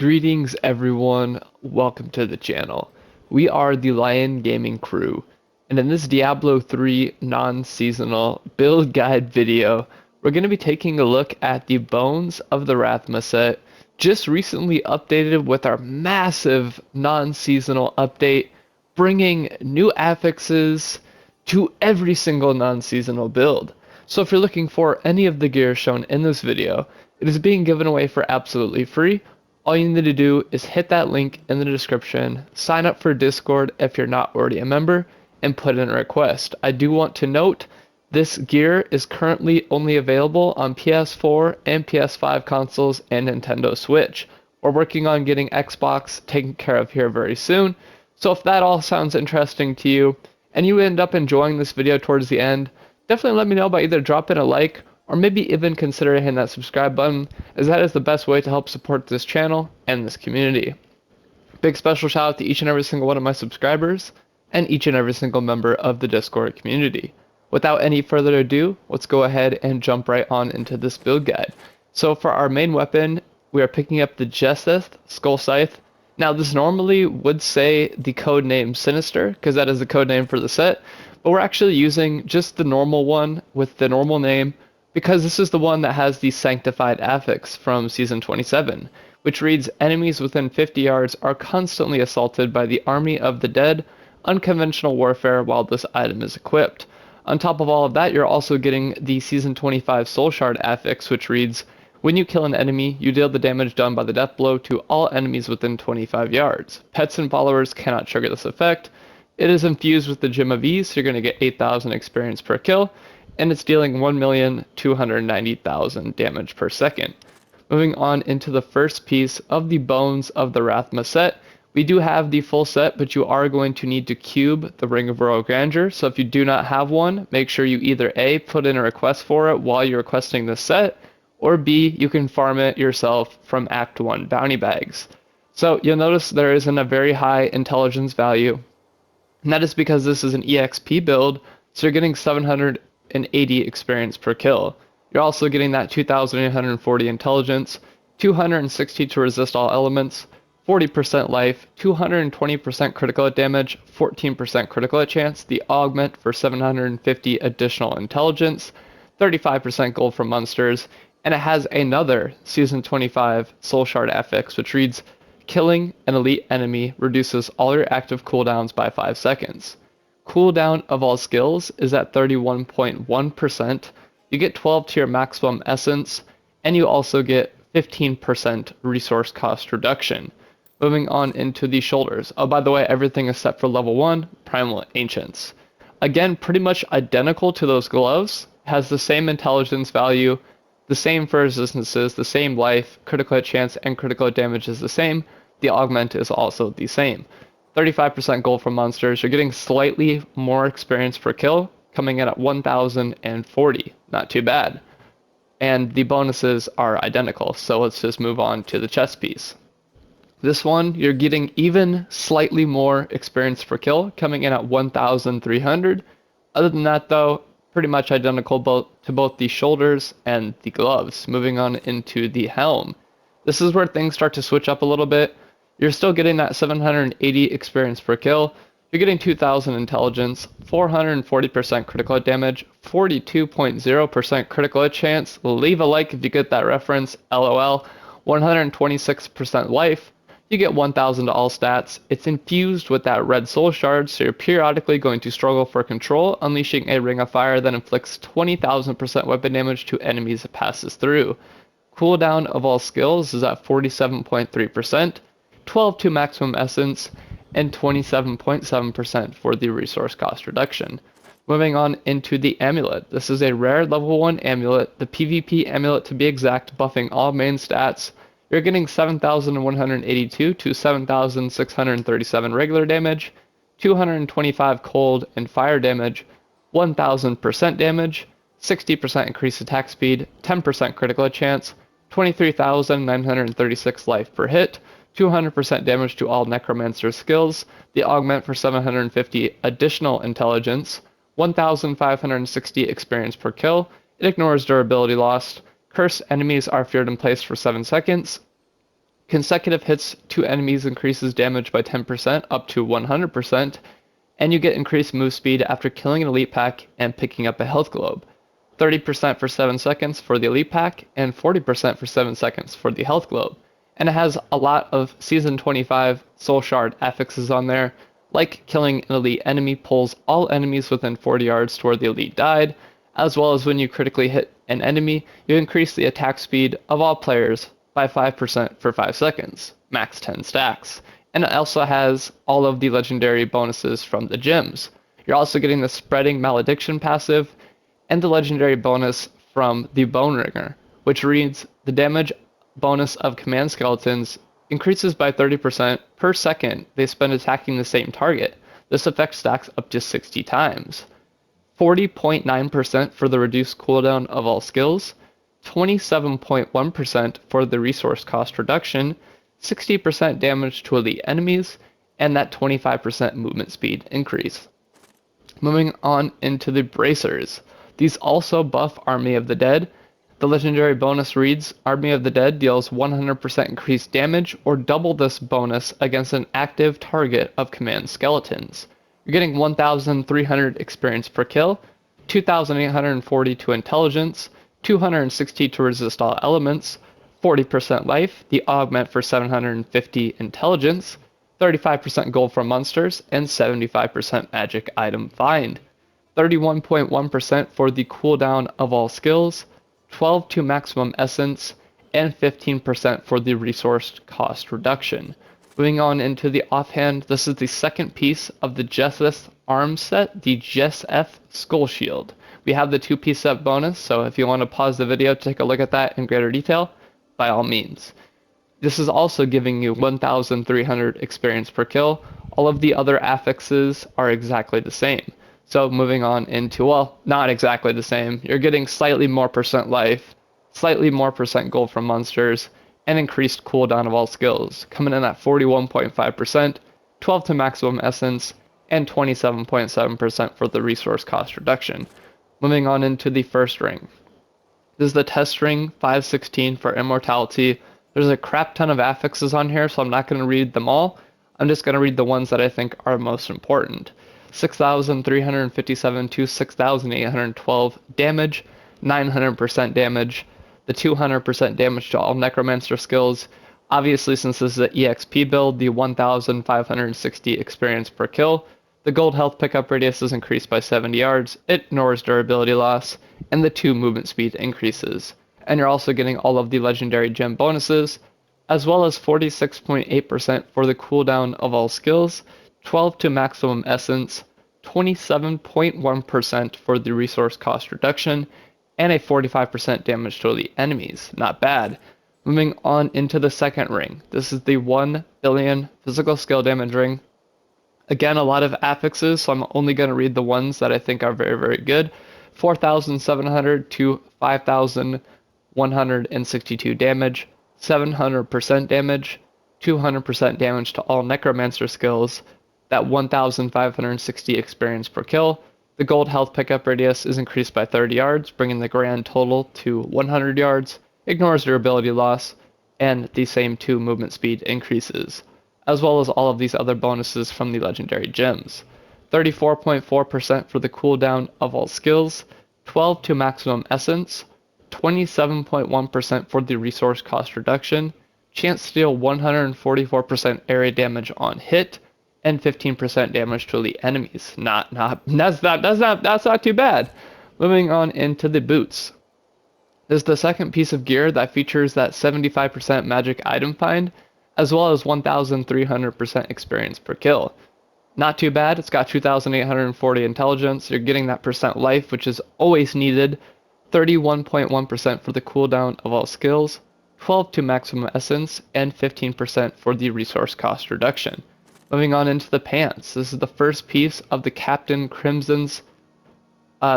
Greetings everyone, welcome to the channel. We are the Lion Gaming crew, and in this Diablo 3 non-seasonal build guide video, we're going to be taking a look at the Bones of the Rathma set, just recently updated with our massive non-seasonal update, bringing new affixes to every single non-seasonal build. So if you're looking for any of the gear shown in this video, it is being given away for absolutely free. All you need to do is hit that link in the description, sign up for Discord if you're not already a member, and put in a request. I do want to note this gear is currently only available on PS4 and PS5 consoles and Nintendo Switch. We're working on getting Xbox taken care of here very soon, so if that all sounds interesting to you and you end up enjoying this video towards the end, definitely let me know by either dropping a like or maybe even consider hitting that subscribe button, as that is the best way to help support this channel and this community. Big special shout out to each and every single one of my subscribers and each and every single member of the Discord community. Without any further ado, let's go ahead and jump right on into this build guide. So for our main weapon, we are picking up the Jesseth Skull Scythe. Now this normally would say the code name Sinister, because that is the code name for the set, but we're actually using just the normal one with the normal name, because this is the one that has the Sanctified affix from Season 27, which reads, enemies within 50 yards are constantly assaulted by the army of the dead, unconventional warfare while this item is equipped. On top of all of that, you're also getting the Season 25 Soul Shard affix, which reads, when you kill an enemy, you deal the damage done by the death blow to all enemies within 25 yards. Pets and followers cannot trigger this effect. It is infused with the Gem of Ease, so you're going to get 8,000 experience per kill, and it's dealing 1,290,000 damage per second. Moving on into the first piece of the Bones of the Rathma set, we do have the full set, but you are going to need to cube the Ring of Royal Grandeur, so if you do not have one, make sure you either A, put in a request for it while you're requesting this set, or B, you can farm it yourself from Act 1 bounty bags. So you'll notice there isn't a very high intelligence value, and that is because this is an EXP build, so you're getting 780 experience per kill. You're also getting that 2,840 intelligence, 260 to resist all elements, 40% life, 220% critical hit damage, 14% critical hit chance, the augment for 750 additional intelligence, 35% gold from monsters, and it has another Season 25 Soul Shard affix, which reads, killing an elite enemy reduces all your active cooldowns by 5 seconds. Cooldown of all skills is at 31.1%. You get 12 to your maximum essence, and you also get 15% resource cost reduction. Moving on into the shoulders. Oh, by the way, everything is set for level 1, Primal Ancients. Again, pretty much identical to those gloves. Has the same intelligence value, the same for resistances, the same life, critical hit chance, and critical hit damage is the same. The augment is also the same. 35% gold from monsters. You're getting slightly more experience per kill, coming in at 1,040. Not too bad. And the bonuses are identical, so let's just move on to the chest piece. This one, you're getting even slightly more experience per kill, coming in at 1,300. Other than that, though, pretty much identical to both the shoulders and the gloves. Moving on into the helm. This is where things start to switch up a little bit. You're still getting that 780 experience per kill. You're getting 2,000 intelligence, 440% critical hit damage, 42.0% critical hit chance. Leave a like if you get that reference, LOL. 126% life. You get 1,000 to all stats. It's infused with that red soul shard, so you're periodically going to struggle for control, unleashing a ring of fire that inflicts 20,000% weapon damage to enemies it passes through. Cooldown of all skills is at 47.3%. 12 to maximum essence, and 27.7% for the resource cost reduction. Moving on into the amulet. This is a rare level 1 amulet, the PvP amulet to be exact, buffing all main stats. You're getting 7,182 to 7,637 regular damage, 225 cold and fire damage, 1,000% damage, 60% increased attack speed, 10% critical hit chance, 23,936 life per hit, 200% damage to all Necromancer skills, the augment for 750 additional intelligence, 1,560 experience per kill, it ignores durability lost, cursed enemies are feared in place for 7 seconds, Consecutive hits to enemies increases damage by 10% up to 100%, and you get increased move speed after killing an elite pack and picking up a health globe. 30% for 7 seconds for the elite pack, and 40% for 7 seconds for the health globe. And it has a lot of Season 25 Soul Shard affixes on there, like killing an elite enemy pulls all enemies within 40 yards to where the elite died, as well as when you critically hit an enemy, you increase the attack speed of all players by 5% for 5 seconds, max 10 stacks. And it also has all of the legendary bonuses from the gems. You're also getting the Spreading Malediction passive, and the legendary bonus from the Bone Ringer, which reads, the damage bonus of command skeletons increases by 30% per second they spend attacking the same target. This effect stacks up to 60 times. 40.9% for the reduced cooldown of all skills, 27.1% for the resource cost reduction, 60% damage to elite enemies, and that 25% movement speed increase. Moving on into the bracers. These also buff Army of the Dead. The legendary bonus reads, Army of the Dead deals 100% increased damage or double this bonus against an active target of command skeletons. You're getting 1,300 experience per kill, 2,840 to intelligence, 260 to resist all elements, 40% life, the augment for 750 intelligence, 35% gold from monsters, and 75% magic item find. 31.1% for the cooldown of all skills, 12 to maximum essence, and 15% for the resource cost reduction. Moving on into the offhand, this is the second piece of the Jesseth arms set, the Jesseth Skull Shield. We have the 2-piece set bonus, so if you want to pause the video to take a look at that in greater detail, by all means. This is also giving you 1,300 experience per kill. All of the other affixes are exactly the same. So moving on into, well, not exactly the same. You're getting slightly more percent life, slightly more percent gold from monsters, and increased cooldown of all skills, coming in at 41.5%, 12 to maximum essence, and 27.7% for the resource cost reduction. Moving on into the first ring. This is the test ring 516 for immortality. There's a crap ton of affixes on here, so I'm not going to read them all. I'm just going to read the ones that I think are most important. 6,357 to 6,812 damage, 900% damage, the 200% damage to all Necromancer skills. Obviously, since this is an EXP build, the 1,560 experience per kill. The gold health pickup radius is increased by 70 yards, it ignores durability loss, and the 2 movement speed increases. And you're also getting all of the legendary gem bonuses, as well as 46.8% for the cooldown of all skills, 12 to maximum essence, 27.1% for the resource cost reduction, and a 45% damage to the enemies. Not bad. Moving on into the second ring. This is the 1 billion physical skill damage ring. Again, a lot of affixes, so I'm only going to read the ones that I think are very, very good. 4,700 to 5,162 damage, 700% damage, 200% damage to all Necromancer skills, that 1,560 experience per kill. The gold health pickup radius is increased by 30 yards, bringing the grand total to 100 yards, ignores durability loss, and the same 2 movement speed increases, as well as all of these other bonuses from the legendary gems. 34.4% for the cooldown of all skills, 12 to maximum essence, 27.1% for the resource cost reduction, chance to deal 144% area damage on hit, and 15% damage to elite enemies. That's not too bad. Moving on into the boots. This is the second piece of gear that features that 75% magic item find, as well as 1,300% experience per kill. Not too bad. It's got 2,840 intelligence. You're getting that percent life, which is always needed. 31.1% for the cooldown of all skills, 12 to maximum essence, and 15% for the resource cost reduction. Moving on into the pants. This is the first piece of the Captain Crimson's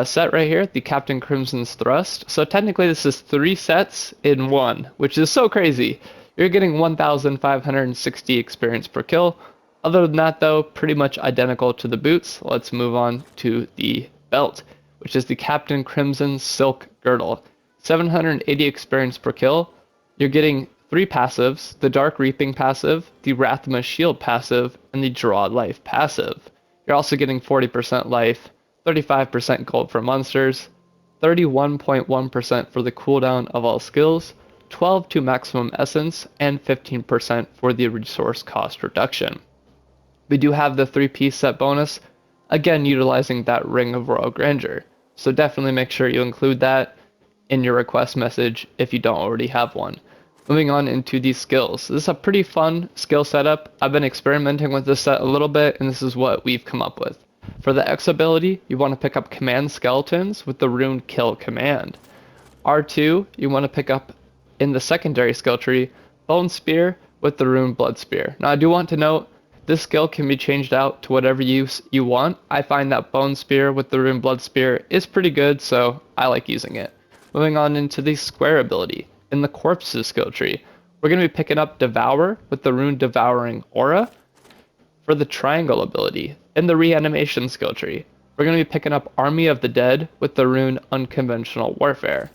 set right here, the Captain Crimson's Thrust. So technically this is 3 sets in 1, which is so crazy. You're getting 1,560 experience per kill. Other than that though, pretty much identical to the boots. Let's move on to the belt, which is the Captain Crimson Silk Girdle. 780 experience per kill. You're getting 3 passives, the Dark Reaping passive, the Rathma Shield passive, and the Draw Life passive. You're also getting 40% life, 35% gold for monsters, 31.1% for the cooldown of all skills, 12 to maximum essence, and 15% for the resource cost reduction. We do have the 3-piece set bonus, again utilizing that Ring of Royal Grandeur, so definitely make sure you include that in your request message if you don't already have one. Moving on into these skills. This is a pretty fun skill setup. I've been experimenting with this set a little bit, and this is what we've come up with. For the X ability, you want to pick up Command Skeletons with the rune Kill Command. R2, you want to pick up in the secondary skill tree, Bone Spear with the rune Blood Spear. Now I do want to note, this skill can be changed out to whatever use you want. I find that Bone Spear with the rune Blood Spear is pretty good, so I like using it. Moving on into the Square ability. In the Corpses skill tree, we're going to be picking up Devour with the rune Devouring Aura. For the Triangle ability, in the Reanimation skill tree, we're going to be picking up Army of the Dead with the rune Unconventional Warfare.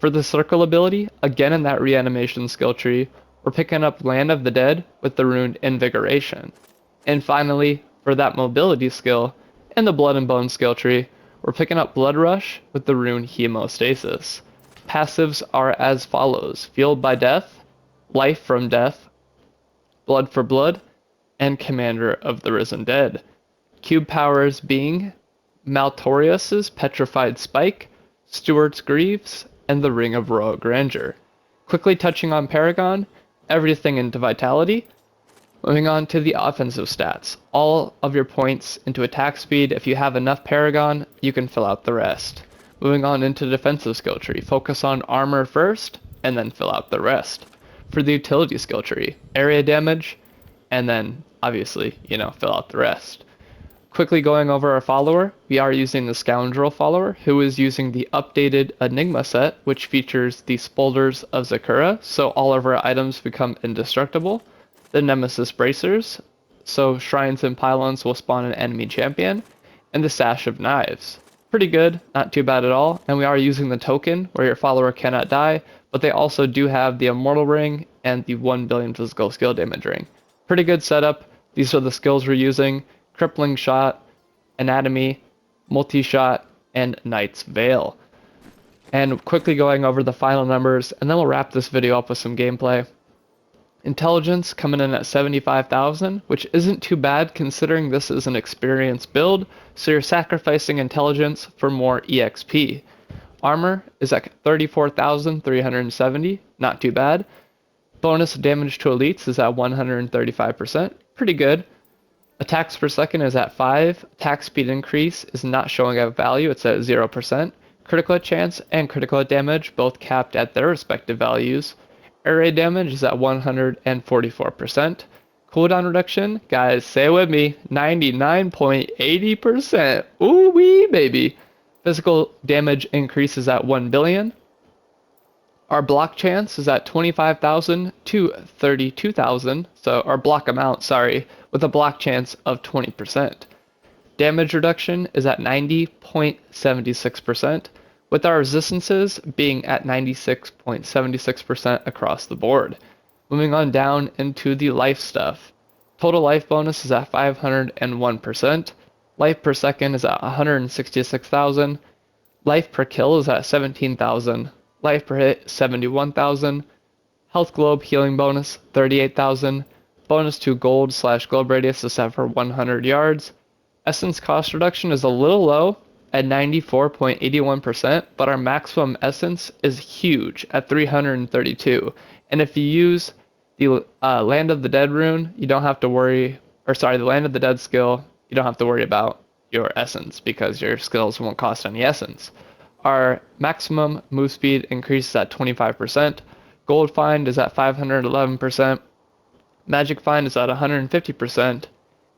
For the Circle ability, again in that Reanimation skill tree, we're picking up Land of the Dead with the rune Invigoration. And finally, for that Mobility skill, in the Blood and Bone skill tree, we're picking up Blood Rush with the rune Hemostasis. Passives are as follows: Fueled by Death, Life from Death, Blood for Blood, and Commander of the Risen Dead. Cube powers being Maltorius's Petrified Spike, Stuart's Greaves, and the Ring of Royal Grandeur. Quickly touching on Paragon, everything into Vitality. Moving on to the offensive stats. All of your points into attack speed. If you have enough Paragon, you can fill out the rest. Moving on into defensive skill tree. Focus on armor first, and then fill out the rest. For the utility skill tree, area damage, and then obviously, fill out the rest. Quickly going over our follower, we are using the Scoundrel follower, who is using the updated Enigma set, which features the Spolders of Zakura, so all of our items become indestructible. The Nemesis Bracers, so Shrines and Pylons will spawn an enemy champion. And the Sash of Knives. Pretty good, not too bad at all, and we are using the token, where your follower cannot die, but they also do have the Immortal Ring and the 1 billion physical skill damage ring. Pretty good setup. These are the skills we're using: Crippling Shot, Anatomy, Multi-Shot, and Knight's Veil. And quickly going over the final numbers, and then we'll wrap this video up with some gameplay. Intelligence coming in at 75,000, which isn't too bad considering this is an experienced build, so you're sacrificing intelligence for more EXP. Armor is at 34,370, not too bad. Bonus damage to elites is at 135%, pretty good. Attacks per second is at 5, attack speed increase is not showing a value, it's at 0%. Critical chance and critical damage both capped at their respective values. Area damage is at 144%. Cooldown reduction, guys, say it with me, 99.80%. Ooh wee, baby. Physical damage increases at 1 billion. Our block chance is at 25,000 to 32,000. So our block amount, sorry, with a block chance of 20%. Damage reduction is at 90.76%. With our resistances being at 96.76% across the board. Moving on down into the life stuff. Total life bonus is at 501%. Life per second is at 166,000. Life per kill is at 17,000. Life per hit 71,000. Health globe healing bonus 38,000. Bonus to gold/globe radius is set for 100 yards. Essence cost reduction is a little low at 94.81%, but our maximum essence is huge at 332. And if you use the Land of the Dead rune, you don't have to worry, the Land of the Dead skill, you don't have to worry about your essence because your skills won't cost any essence. Our maximum move speed increases at 25%. Gold find is at 511%. Magic find is at 150%.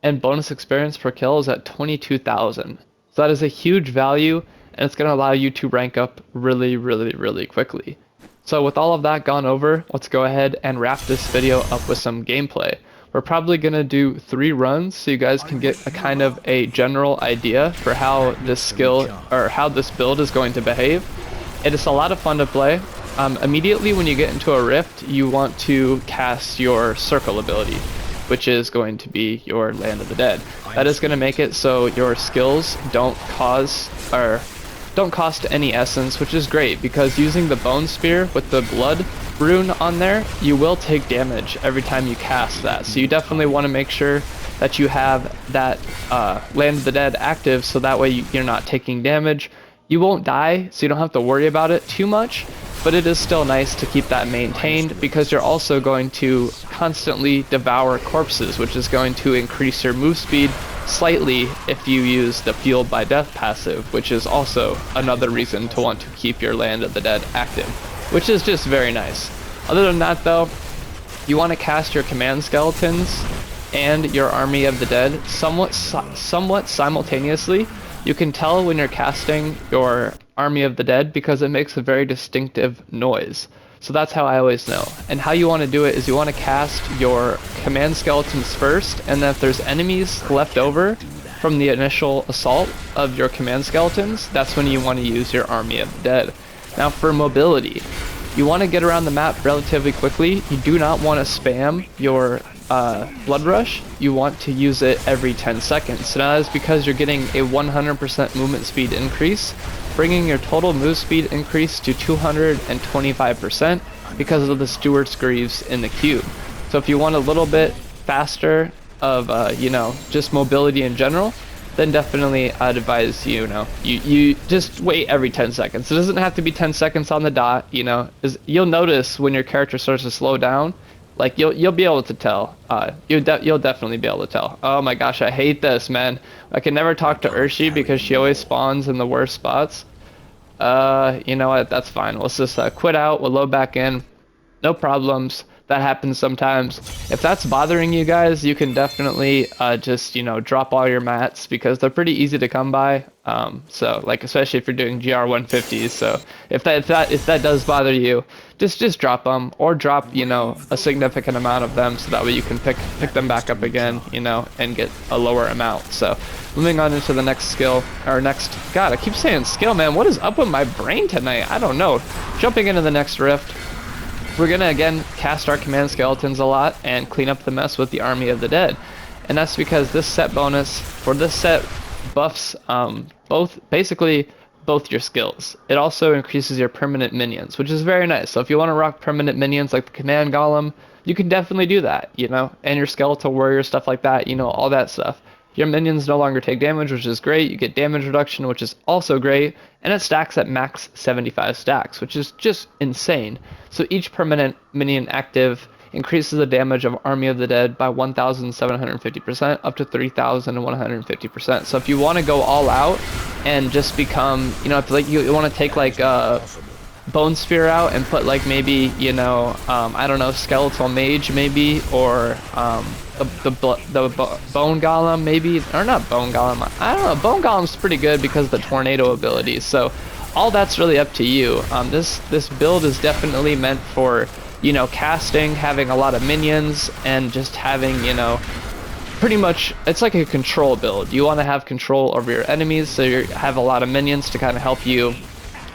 And bonus experience per kill is at 22,000. So that is a huge value, and it's going to allow you to rank up really, really, really quickly. So with all of that gone over, let's go ahead and wrap this video up with some gameplay. We're probably going to do 3 runs so you guys can get a kind of a general idea for how this skill, or how this build is going to behave. It is a lot of fun to play. immediately when you get into a rift, you want to cast your circle ability, which is going to be your Land of the Dead. That is going to make it so your skills don't cost any essence, which is great because using the Bone Spear with the blood rune on there, you will take damage every time you cast that. So you definitely want to make sure that you have that Land of the Dead active, so that way you're not taking damage. You won't die, so you don't have to worry about it too much, but it is still nice to keep that maintained because you're also going to constantly devour corpses, which is going to increase your move speed slightly if you use the Fueled by Death passive, which is also another reason to want to keep your Land of the Dead active, which is just very nice. Other than that though, you want to cast your command skeletons and your Army of the Dead somewhat simultaneously. You can tell when you're casting your Army of the Dead because it makes a very distinctive noise. So that's how I always know. And how you want to do it is you want to cast your command skeletons first, and then if there's enemies left over from the initial assault of your command skeletons, that's when you want to use your Army of the Dead. Now for mobility, you want to get around the map relatively quickly. You do not want to spam your Blood Rush. You want to use it every 10 seconds. So that is because you're getting a 100% movement speed increase, bringing your total move speed increase to 225% because of the Steward's Greaves in the cube. So if you want a little bit faster of, just mobility in general, then definitely I'd advise you just wait every 10 seconds. It doesn't have to be 10 seconds on the dot, you'll notice when your character starts to slow down, like you'll be able to tell. You'll definitely be able to tell. Oh my gosh, I hate this, man. I can never talk to Urshi because she always spawns in the worst spots. You know what? That's fine. Let's just quit out. We'll load back in. No problems. That happens sometimes. If that's bothering you guys, you can definitely just drop all your mats because they're pretty easy to come by. So like especially if you're doing GR 150s. So if that does bother you, just drop them, or drop a significant amount of them so that way you can pick them back up again, and get a lower amount. So moving on into the next skill, or next, God, I keep saying skill, man. What is up with my brain tonight? I don't know. Jumping into the next rift. We're going to again cast our command skeletons a lot and clean up the mess with the Army of the Dead. And that's because this set bonus, for this set, buffs basically both your skills. It also increases your permanent minions, which is very nice. So if you want to rock permanent minions like the command golem, you can definitely do that, and your skeletal warrior, stuff like that, all that stuff. Your minions no longer take damage, which is great. You get damage reduction, which is also great. And it stacks at max 75 stacks, which is just insane. So each permanent minion active increases the damage of Army of the Dead by 1,750% up to 3,150%. So if you want to go all out and just become, if you want to take like Bone Spear out and put like maybe, I don't know, Skeletal Mage maybe, or the Bone Golem maybe, or not Bone Golem, I don't know, Bone Golem's pretty good because of the Tornado abilities, so all that's really up to you. This build is definitely meant for, casting, having a lot of minions, and just having, pretty much, it's like a control build. You want to have control over your enemies, so you have a lot of minions to kind of help you,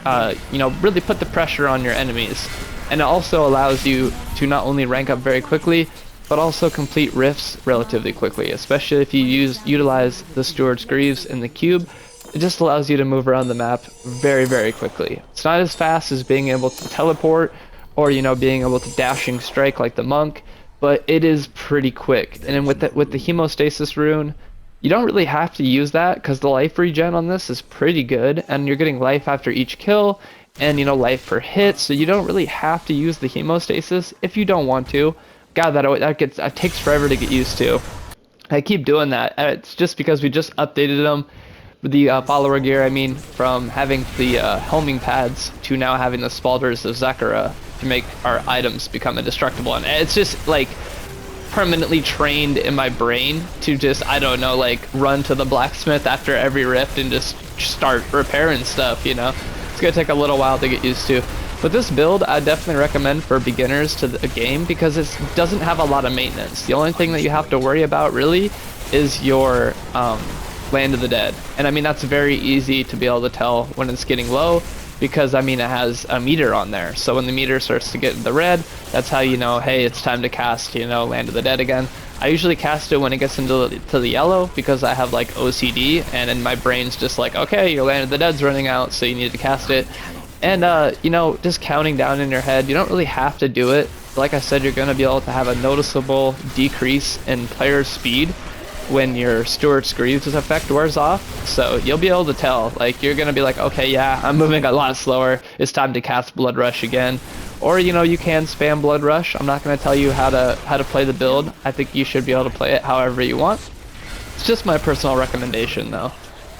really put the pressure on your enemies. And it also allows you to not only rank up very quickly, but also complete rifts relatively quickly, especially if you utilize the Steward's Greaves in the cube. It just allows you to move around the map very, very quickly. It's not as fast as being able to teleport or, being able to dashing strike like the monk, but it is pretty quick. And then with the hemostasis rune, you don't really have to use that because the life regen on this is pretty good, and you're getting life after each kill, and life per hit, so you don't really have to use the hemostasis if you don't want to. God, that takes forever to get used to. I keep doing that. It's just because we just updated them, the follower gear, from having the homing pads to now having the Spalders of Zechariah to make our items become indestructible. And it's just like permanently trained in my brain to just, I don't know, like run to the blacksmith after every rift and just start repairing stuff, It's gonna take a little while to get used to. But this build I definitely recommend for beginners to the game because it doesn't have a lot of maintenance. The only thing that you have to worry about really is your Land of the Dead. And that's very easy to be able to tell when it's getting low. because I mean it has a meter on there. So when the meter starts to get in the red, that's how you know, hey, it's time to cast, you know, Land of the Dead again. I usually cast it when it gets into the yellow because I have like OCD, and then my brain's just like, okay, your Land of the Dead's running out, so you need to cast it. And you know, just counting down in your head, you don't really have to do it. Like I said, you're going to be able to have a noticeable decrease in player speed when your Stewart's Greaves effect wears off. So you'll be able to tell, like, you're going to be like, okay, yeah, I'm moving a lot slower, it's time to cast Blood Rush again. Or, you know, you can spam Blood Rush. I'm not going to tell you how to play the build. I think you should be able to play it however you want. It's just my personal recommendation, though.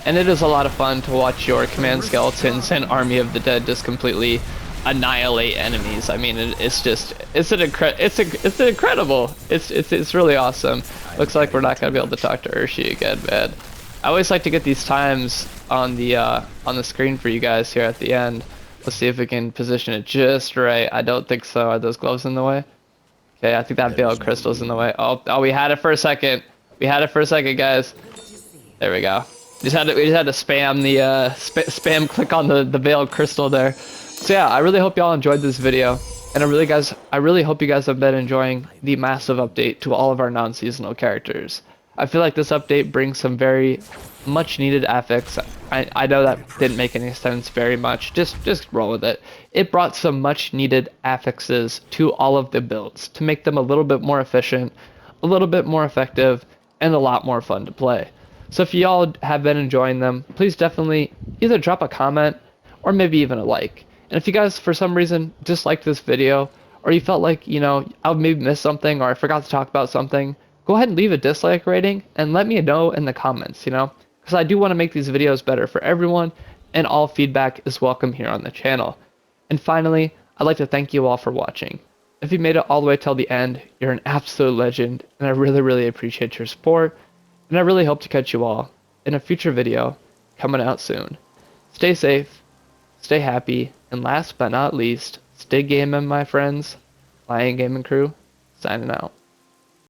And it is a lot of fun to watch your command skeletons and Army of the Dead just completely annihilate enemies. I mean, it's incredible. It's really awesome. Looks like we're not gonna be able to talk to Urshi again, man. I always like to get these times on the screen for you guys here at the end. Let's see if we can position it just right. I don't think so. Are those gloves in the way? Okay, I think that Veiled Crystal's in the way. Oh, we had it for a second. We had it for a second, guys. There we go. We just had to spam the spam click on the Veiled Crystal there. So yeah, I really hope y'all enjoyed this video, and I really hope you guys have been enjoying the massive update to all of our non-seasonal characters. I feel like this update brings some very much needed affix. I know that didn't make any sense very much. Just roll with it. It brought some much needed affixes to all of the builds to make them a little bit more efficient, a little bit more effective, and a lot more fun to play. So if y'all have been enjoying them, please definitely either drop a comment or maybe even a like. And if you guys for some reason disliked this video, or you felt like, you know, I would maybe miss something or I forgot to talk about something, go ahead and leave a dislike rating and let me know in the comments, you know, because I do want to make these videos better for everyone, and all feedback is welcome here on the channel. And finally, I'd like to thank you all for watching. If you made it all the way till the end, you're an absolute legend, and I really appreciate your support, and I really hope to catch you all in a future video coming out soon. Stay safe, stay happy, and last but not least, stay gaming, my friends. Lion Gaming Crew, signing out.